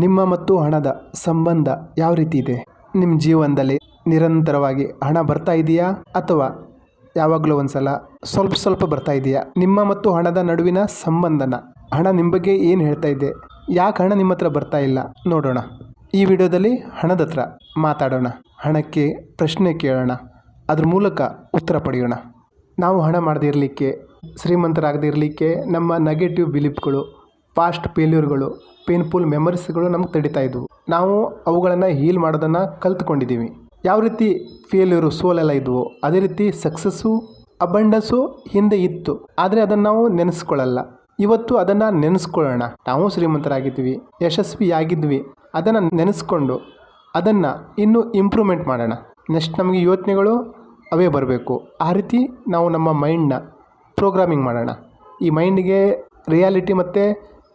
ನಿಮ್ಮ ಮತ್ತು ಹಣದ ಸಂಬಂಧ ಯಾವ ರೀತಿ ಇದೆ? ನಿಮ್ಮ ಜೀವನದಲ್ಲಿ ನಿರಂತರವಾಗಿ ಹಣ ಬರ್ತಾ ಇದೆಯಾ ಅಥವಾ ಯಾವಾಗಲೂ ಒಂದ್ಸಲ ಸ್ವಲ್ಪ ಬರ್ತಾ ಇದೆಯಾ? ನಿಮ್ಮ ಮತ್ತು ಹಣದ ನಡುವಿನ ಸಂಬಂಧನ, ಹಣ ನಿಮ್ಮ ಬಗ್ಗೆ ಏನು ಹೇಳ್ತಾ ಇದೆ? ಯಾಕೆ ಹಣ ನಿಮ್ಮ ಹತ್ರ ಬರ್ತಾ ಇಲ್ಲ ನೋಡೋಣ. ಈ ವಿಡಿಯೋದಲ್ಲಿ ಹಣದ ಹತ್ರ ಮಾತಾಡೋಣ, ಹಣಕ್ಕೆ ಪ್ರಶ್ನೆ ಕೇಳೋಣ, ಅದ್ರ ಮೂಲಕ ಉತ್ತರ ಪಡೆಯೋಣ. ನಾವು ಹಣ ಮಾಡದೇ ಇರಲಿಕ್ಕೆ, ಶ್ರೀಮಂತರಾಗದೇ ಇರಲಿಕ್ಕೆ ನಮ್ಮ ನೆಗೆಟಿವ್ ಬಿಲೀಫ್ಗಳು, ಪಾಸ್ಟ್ ಫೇಲ್ಯೂರ್ಗಳು, ಪೇನ್ಫುಲ್ ಮೆಮರೀಸ್ಗಳು ನಮ್ಗೆ ತಡಿತಾ ಇದ್ವು. ನಾವು ಅವುಗಳನ್ನು ಹೀಲ್ ಮಾಡೋದನ್ನು ಕಲ್ತ್ಕೊಂಡಿದ್ದೀವಿ. ಯಾವ ರೀತಿ ಫೇಲ್ಯೂರು, ಸೋಲೆಲ್ಲ ಇದ್ವು, ಅದೇ ರೀತಿ ಸಕ್ಸಸ್ಸು, ಅಬಂಡನ್ಸು ಹಿಂದೆ ಇತ್ತು. ಆದರೆ ಅದನ್ನು ನಾವು ನೆನೆಸ್ಕೊಳ್ಳಲ್ಲ. ಇವತ್ತು ಅದನ್ನು ನೆನೆಸ್ಕೊಳ್ಳೋಣ. ನಾವು ಶ್ರೀಮಂತರಾಗಿದ್ವಿ, ಯಶಸ್ವಿಯಾಗಿದ್ವಿ, ಅದನ್ನು ನೆನೆಸ್ಕೊಂಡು ಅದನ್ನು ಇನ್ನೂ ಇಂಪ್ರೂವ್ಮೆಂಟ್ ಮಾಡೋಣ. ನೆಕ್ಸ್ಟ್ ನಮಗೆ ಯೋಚನೆಗಳು ಅವೇ ಬರಬೇಕು. ಆ ರೀತಿ ನಾವು ನಮ್ಮ ಮೈಂಡ್ನ ಪ್ರೋಗ್ರಾಮಿಂಗ್ ಮಾಡೋಣ. ಈ ಮೈಂಡಿಗೆ ರಿಯಾಲಿಟಿ ಮತ್ತು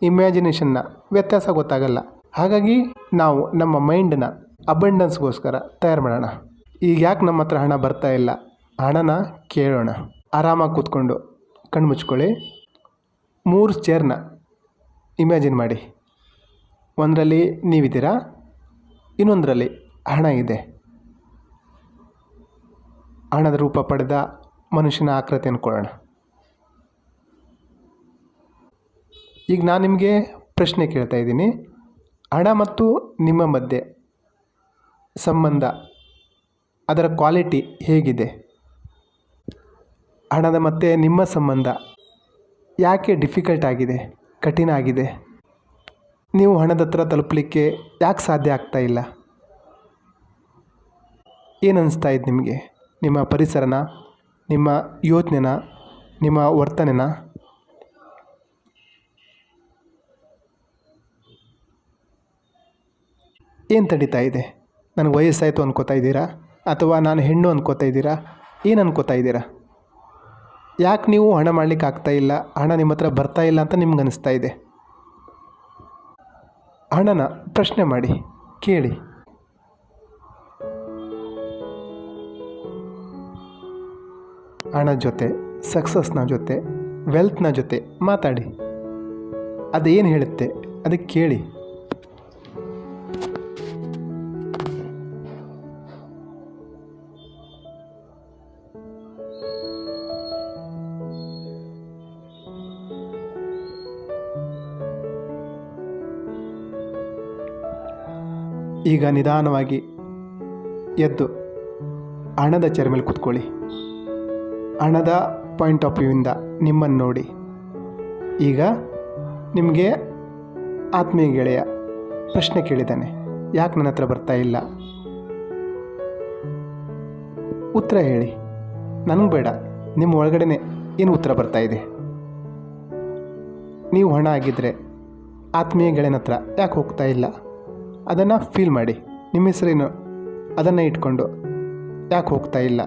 ಇಮ್ಯಾಜಿನೇಷನ್ನ ವ್ಯತ್ಯಾಸ ಗೊತ್ತಾಗಲ್ಲ. ಹಾಗಾಗಿ ನಾವು ನಮ್ಮ ಮೈಂಡನ್ನ ಅಬಂಡೆನ್ಸ್ಗೋಸ್ಕರ ತಯಾರು ಮಾಡೋಣ. ಈಗ ಯಾಕೆ ನಮ್ಮ ಹತ್ರ ಹಣ ಬರ್ತಾ ಇಲ್ಲ? ಹಣನ ಕೇಳೋಣ. ಆರಾಮಾಗಿ ಕೂತ್ಕೊಂಡು ಕಣ್ಣು ಮುಚ್ಕೊಳ್ಳಿ. 3 ಚೇರ್ನ ಇಮ್ಯಾಜಿನ್ ಮಾಡಿ. ಒಂದರಲ್ಲಿ ನೀವಿದ್ದೀರಾ, ಇನ್ನೊಂದರಲ್ಲಿ ಹಣ ಇದೆ. ಹಣದ ರೂಪ ಪಡೆದ ಮನುಷ್ಯನ ಆಕೃತಿ ಅಂದ್ಕೊಳ್ಳೋಣ. ಈಗ ನಾನು ನಿಮಗೆ ಪ್ರಶ್ನೆ ಕೇಳ್ತಾ ಇದ್ದೀನಿ. ಹಣ ಮತ್ತು ನಿಮ್ಮ ಮಧ್ಯೆ ಸಂಬಂಧ, ಅದರ ಕ್ವಾಲಿಟಿ ಹೇಗಿದೆ? ಹಣದ ಮತ್ತು ನಿಮ್ಮ ಸಂಬಂಧ ಯಾಕೆ ಡಿಫಿಕಲ್ಟ್ ಆಗಿದೆ, ಕಠಿಣ ಆಗಿದೆ? ನೀವು ಹಣದ ಹತ್ರ ತಲುಪಲಿಕ್ಕೆ ಯಾಕೆ ಸಾಧ್ಯ ಆಗ್ತಾ ಇಲ್ಲ? ಏನು ಅನ್ನಿಸ್ತಾ ಇದೆ ನಿಮಗೆ? ನಿಮ್ಮ ಪರಿಸರನ, ನಿಮ್ಮ ಯೋಚನೆನ, ನಿಮ್ಮ ವರ್ತನೆನ? ಏನು ತಡೀತಾ ಇದೆ? ನನಗೆ ವಯಸ್ಸಾಯಿತು ಅನ್ಕೋತಾ ಇದ್ದೀರಾ? ಅಥವಾ ನಾನು ಹೆಣ್ಣು ಅನ್ಕೋತಾ ಇದ್ದೀರಾ? ಏನು ಅನ್ಕೋತಾ ಇದ್ದೀರಾ? ಯಾಕೆ ನೀವು ಹಣ ಮಾಡಲಿಕ್ಕೆ ಆಗ್ತಾ ಇಲ್ಲ, ಹಣ ನಿಮ್ಮ ಹತ್ರ ಬರ್ತಾ ಇಲ್ಲ ಅಂತ ನಿಮ್ಗೆ ಅನಿಸ್ತಾ ಇದೆ? ಹಣನ ಪ್ರಶ್ನೆ ಮಾಡಿ, ಕೇಳಿ. ಹಣದ ಜೊತೆ, ಸಕ್ಸಸ್ನ ಜೊತೆ, ವೆಲ್ತ್ನ ಜೊತೆ ಮಾತಾಡಿ. ಅದೇನು ಹೇಳುತ್ತೆ ಅದಕ್ಕೆ ಕೇಳಿ. ಈಗ ನಿಧಾನವಾಗಿ ಎದ್ದು ಹಣದ ಚೇರ್ ಮೇಲೆ ಕೂತ್ಕೊಳ್ಳಿ. ಹಣದ ಪಾಯಿಂಟ್ ಆಫ್ ವ್ಯೂವಿಂದ ನಿಮ್ಮನ್ನು ನೋಡಿ. ಈಗ ನಿಮಗೆ ಆತ್ಮೀಯ ಗೆಳೆಯ ಪ್ರಶ್ನೆ ಕೇಳಿದ್ದಾನೆ, ಯಾಕೆ ನನ್ನ ಹತ್ರ ಬರ್ತಾ ಇಲ್ಲ? ಉತ್ತರ ಹೇಳಿ. ನನಗೆ ಬೇಡ, ನಿಮ್ಮ ಒಳಗಡೆನೆ ಏನು ಉತ್ತರ ಬರ್ತಾ ಇದೆ? ನೀವು ಹಣ ಆಗಿದ್ದರೆ ಆತ್ಮೀಯ ಗೆಳೆಯನ ಹತ್ರ ಯಾಕೆ ಹೋಗ್ತಾ ಇಲ್ಲ? ಅದನ್ನು ಫೀಲ್ ಮಾಡಿ. ನಿಮ್ಮ ಹೆಸರೇನು, ಅದನ್ನು ಇಟ್ಕೊಂಡು ಯಾಕೆ ಹೋಗ್ತಾ ಇಲ್ಲ?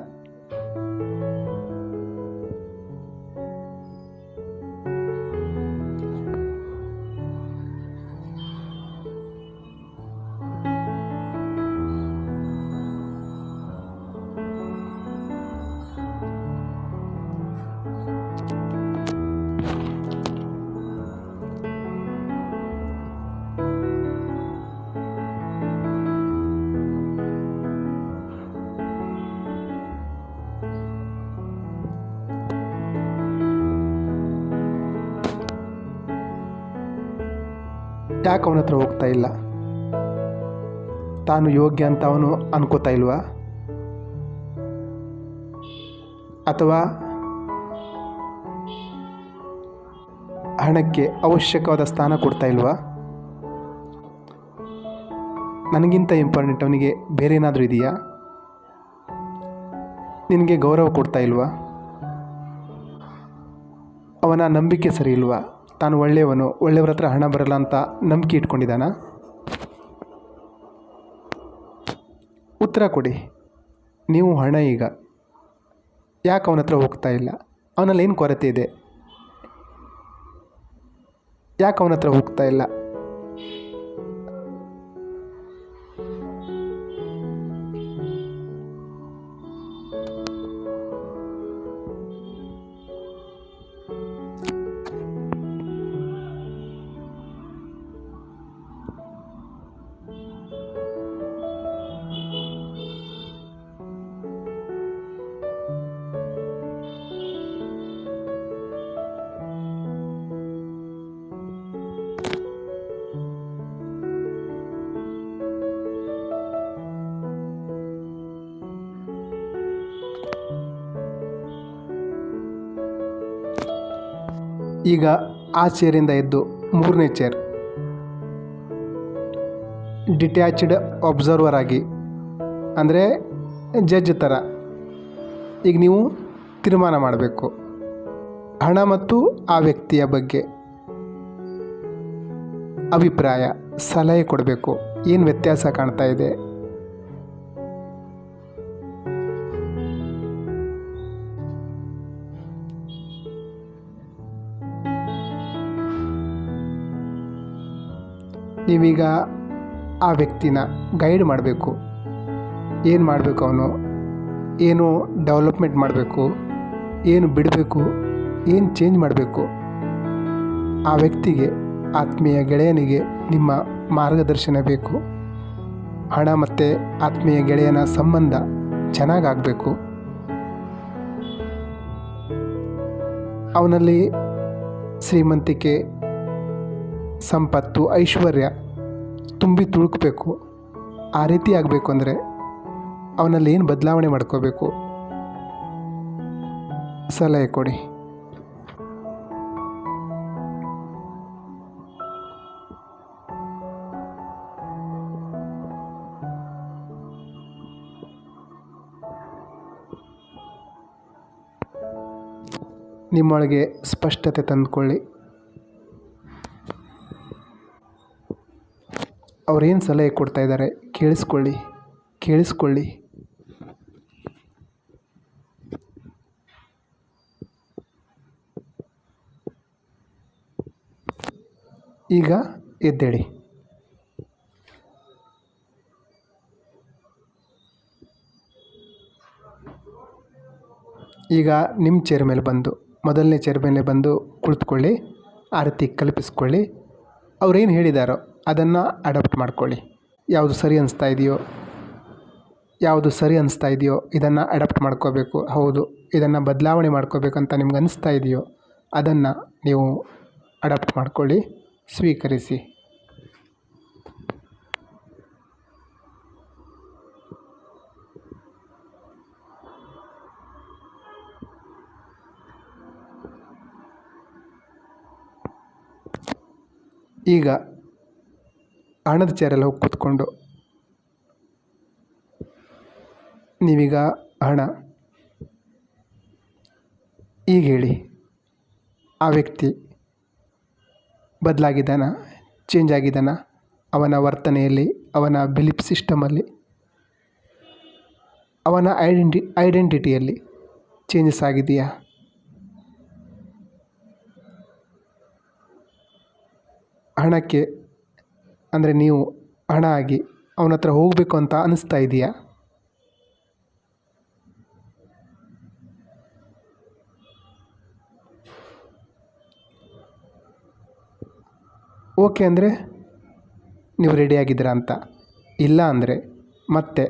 ಯಾಕೆ ಅವನ ಹತ್ರ ಹೋಗ್ತಾ ಇಲ್ಲ? ತಾನು ಯೋಗ್ಯ ಅಂತ ಅವನು ಅನ್ಕೋತಾ ಇಲ್ವಾ? ಅಥವಾ ಹಣಕ್ಕೆ ಅವಶ್ಯಕವಾದ ಸ್ಥಾನ ಕೊಡ್ತಾ ಇಲ್ವಾ? ನನಗಿಂತ ಇಂಪಾರ್ಟೆಂಟ್ ಅವನಿಗೆ ಬೇರೆ ಏನಾದರೂ ಇದೆಯಾ? ನಿನಗೆ ಗೌರವ ಕೊಡ್ತಾ ಇಲ್ವಾ? ಅವನ ನಂಬಿಕೆ ಸರಿ ಇಲ್ವಾ? ತಾನು ಒಳ್ಳೆಯವನು, ಒಳ್ಳೆಯವ್ರ ಹತ್ರ ಹಣ ಬರಲ್ಲ ಅಂತ ನಂಬಿಕೆ ಇಟ್ಕೊಂಡಿದ್ದಾನ? ಉತ್ತರ ಕೊಡಿ. ನೀವು ಹಣ ಈಗ ಯಾಕೆ ಅವನ ಹತ್ರ ಹೋಗ್ತಾ ಇಲ್ಲ? ಅವನಲ್ಲಿ ಏನು ಕೊರತೆ ಇದೆ? ಯಾಕೆ ಅವನ ಹತ್ರ ಹೋಗ್ತಾ ಇಲ್ಲ? ಈಗ ಆ ಚೇರಿಂದ ಎದ್ದು ಮೂರನೇ ಚೇರ್, ಡಿಟ್ಯಾಚ್ಡ್ ಅಬ್ಸರ್ವರ್ ಆಗಿ, ಅಂದರೆ ಜಡ್ಜ್ ಥರ ಈಗ ನೀವು ತೀರ್ಮಾನ ಮಾಡಬೇಕು. ಹಣ ಮತ್ತು ಆ ವ್ಯಕ್ತಿಯ ಬಗ್ಗೆ ಅಭಿಪ್ರಾಯ, ಸಲಹೆ ಕೊಡಬೇಕು. ಏನು ವ್ಯತ್ಯಾಸ ಕಾಣ್ತಾ ಇದೆ, ನೀವೀಗ ಆ ವ್ಯಕ್ತಿನ ಗೈಡ್ ಮಾಡಬೇಕು. ಏನು ಮಾಡಬೇಕು, ಅವನು ಏನು ಡೆವಲಪ್ಮೆಂಟ್ ಮಾಡಬೇಕು, ಏನು ಬಿಡಬೇಕು, ಏನು ಚೇಂಜ್ ಮಾಡಬೇಕು. ಆ ವ್ಯಕ್ತಿಗೆ, ಆತ್ಮೀಯ ಗೆಳೆಯನಿಗೆ ನಿಮ್ಮ ಮಾರ್ಗದರ್ಶನ ಬೇಕು. ಹಣ ಮತ್ತು ಆತ್ಮೀಯ ಗೆಳೆಯನ ಸಂಬಂಧ ಚೆನ್ನಾಗಾಗಬೇಕು. ಅವನಲ್ಲಿ ಶ್ರೀಮಂತಿಕೆ, ಸಂಪತ್ತು, ಐಶ್ವರ್ಯ ತುಂಬಿ ತುಳುಕಬೇಕು. ಆ ರೀತಿ ಆಗಬೇಕು ಅಂದರೆ ಅವನಲ್ಲಿ ಏನು ಬದಲಾವಣೆ ಮಾಡ್ಕೋಬೇಕು, ಸಲಹೆ ಕೊಡಿ. ನಿಮ್ಮೊಳಗೆ ಸ್ಪಷ್ಟತೆ ತಂದುಕೊಳ್ಳಿ. ಅವರೇನು ಸಲಹೆ ಕೊಡ್ತಾ ಇದ್ದಾರೆ ಕೇಳಿಸ್ಕೊಳ್ಳಿ. ಈಗ ಎದ್ದೇಳಿ. ಈಗ ನಿಮ್ಮ ಚೇರ್ ಮೇಲೆ ಬಂದು, ಮೊದಲನೇ ಚೇರ್ ಮೇಲೆ ಬಂದು ಕುಳಿತುಕೊಳ್ಳಿ. ಆ ರೀತಿ ಕಲ್ಪಿಸ್ಕೊಳ್ಳಿ. ಅವ್ರೇನು ಹೇಳಿದಾರೋ ಅದನ್ನು ಅಡಾಪ್ಟ್ ಮಾಡ್ಕೊಳ್ಳಿ. ಯಾವುದು ಸರಿ ಅನಿಸ್ತಾ ಇದೆಯೋ ಇದನ್ನು ಅಡಾಪ್ಟ್ ಮಾಡ್ಕೋಬೇಕು. ಹೌದು, ಇದನ್ನು ಬದಲಾವಣೆ ಮಾಡ್ಕೋಬೇಕಂತ ನಿಮ್ಗೆ ಅನಿಸ್ತಾ ಇದೆಯೋ ಅದನ್ನು ನೀವು ಅಡಾಪ್ಟ್ ಮಾಡ್ಕೊಳ್ಳಿ, ಸ್ವೀಕರಿಸಿ. ಈಗ ಹಣದ ಚೇರಲ್ಲಿ ಹೋಗಿ ಕೂತ್ಕೊಂಡು ನೀವೀಗ ಹಣ ಈಗ ಹೇಳಿ, ಆ ವ್ಯಕ್ತಿ ಬದಲಾಗಿದ್ದಾನ, ಚೇಂಜ್ ಆಗಿದ್ದಾನ? ಅವನ ವರ್ತನೆಯಲ್ಲಿ, ಅವನ ಬಿಲೀಫ್ ಸಿಸ್ಟಮಲ್ಲಿ, ಅವನ ಐಡೆಂಟಿಟಿಯಲ್ಲಿ ಚೇಂಜಸ್ ಆಗಿದೆಯಾ? ಹಣಕ್ಕೆ ಅಂದರೆ ನೀವು ಹಣ ಆಗಿ ಅವನ ಹತ್ರ ಹೋಗಬೇಕು ಅಂತ ಅನ್ನಿಸ್ತಾ ಇದೆಯಾ? ಓಕೆ ಅಂದರೆ ನೀವು ರೆಡಿಯಾಗಿದ್ದೀರಾ ಅಂತ. ಇಲ್ಲ ಅಂದರೆ ಮತ್ತೆ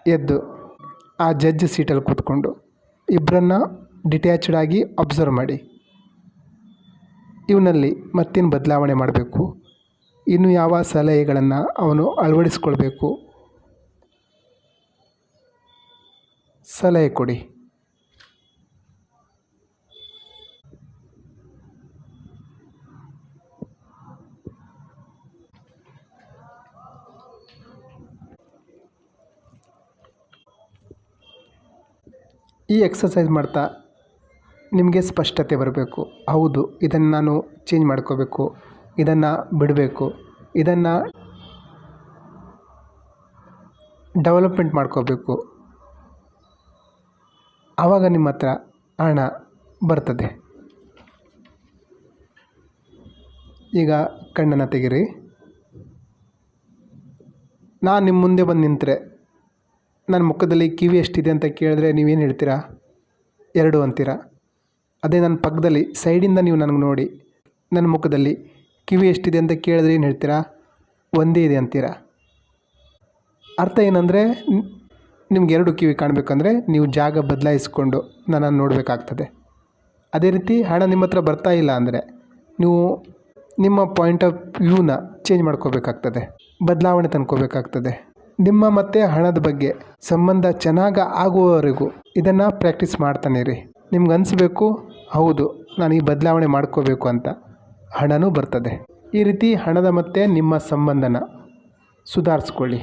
ಎದ್ದು ಆ ಜಡ್ಜ್ ಸೀಟಲ್ಲಿ ಕೂತ್ಕೊಂಡು ಇಬ್ಬರನ್ನ ಡಿಟ್ಯಾಚ್ಡ್ ಆಗಿ ಅಬ್ಸರ್ವ್ ಮಾಡಿ. ಇವನಲ್ಲಿ ಮತ್ತೇನು ಬದಲಾವಣೆ ಮಾಡಬೇಕು, ಇನ್ನು ಯಾವ ಸಲಹೆಗಳನ್ನು ಅವನು ಅಳವಡಿಸ್ಕೊಳ್ಬೇಕು, ಸಲಹೆ ಕೊಡಿ. ಈ ಎಕ್ಸಸೈಸ್ ಮಾಡ್ತಾ ನಿಮಗೆ ಸ್ಪಷ್ಟತೆ ಬರಬೇಕು. ಹೌದು, ಇದನ್ನು ನಾನು ಚೇಂಜ್ ಮಾಡ್ಕೋಬೇಕು, ಇದನ್ನು ಬಿಡಬೇಕು, ಇದನ್ನು ಡೆವಲಪ್ಮೆಂಟ್ ಮಾಡ್ಕೋಬೇಕು. ಆವಾಗ ನಿಮ್ಮ ಹತ್ರ ಹಣ ಬರ್ತದೆ. ಈಗ ಕಣ್ಣನ್ನು ತೆಗೀರಿ. ನಾನು ನಿಮ್ಮ ಮುಂದೆ ಬಂದು ನಿಂತರೆ ನನ್ನ ಮುಖದಲ್ಲಿ ಕಿವಿ ಎಷ್ಟಿದೆ ಅಂತ ಕೇಳಿದ್ರೆ ನೀವೇನು ಹೇಳ್ತೀರಾ? 2 ಅಂತೀರಾ. ಅದೇ ನನ್ನ ಪಕ್ಕದಲ್ಲಿ ಸೈಡಿಂದ ನೀವು ನನಗೆ ನೋಡಿ ನನ್ನ ಮುಖದಲ್ಲಿ ಕಿವಿ ಎಷ್ಟಿದೆ ಅಂತ ಕೇಳಿದ್ರೆ ಏನು ಹೇಳ್ತೀರಾ? 1 ಇದೆ ಅಂತೀರಾ. ಅರ್ಥ ಏನಂದರೆ ನಿಮ್ಗೆ 2 ಕಿವಿ ಕಾಣಬೇಕಂದ್ರೆ ನೀವು ಜಾಗ ಬದಲಾಯಿಸ್ಕೊಂಡು ನನ್ನನ್ನು ನೋಡಬೇಕಾಗ್ತದೆ. ಅದೇ ರೀತಿ ಹಣ ನಿಮ್ಮ ಹತ್ರ ಬರ್ತಾ ಇಲ್ಲ ಅಂದರೆ ನೀವು ನಿಮ್ಮ ಪಾಯಿಂಟ್ ಆಫ್ ವ್ಯೂನ ಚೇಂಜ್ ಮಾಡ್ಕೋಬೇಕಾಗ್ತದೆ, ಬದಲಾವಣೆ ತಂದ್ಕೋಬೇಕಾಗ್ತದೆ. ನಿಮ್ಮ ಮತ್ತು ಹಣದ ಬಗ್ಗೆ ಸಂಬಂಧ ಚೆನ್ನಾಗಿ ಆಗುವವರೆಗೂ ಇದನ್ನು ಪ್ರಾಕ್ಟೀಸ್ ಮಾಡ್ತಾನೆ ಇರಿ. ನಿಮ್ಗೆ ಅನಿಸ್ಬೇಕು, ಹೌದು ನನಗೆ ಬದಲಾವಣೆ ಮಾಡ್ಕೋಬೇಕು ಅಂತ ಹಣನೂ ಬರ್ತದೆ. ಈ ರೀತಿ ಹಣದ ಮತ್ತು ನಿಮ್ಮ ಸಂಬಂಧನ ಸುಧಾರಿಸ್ಕೊಳ್ಳಿ.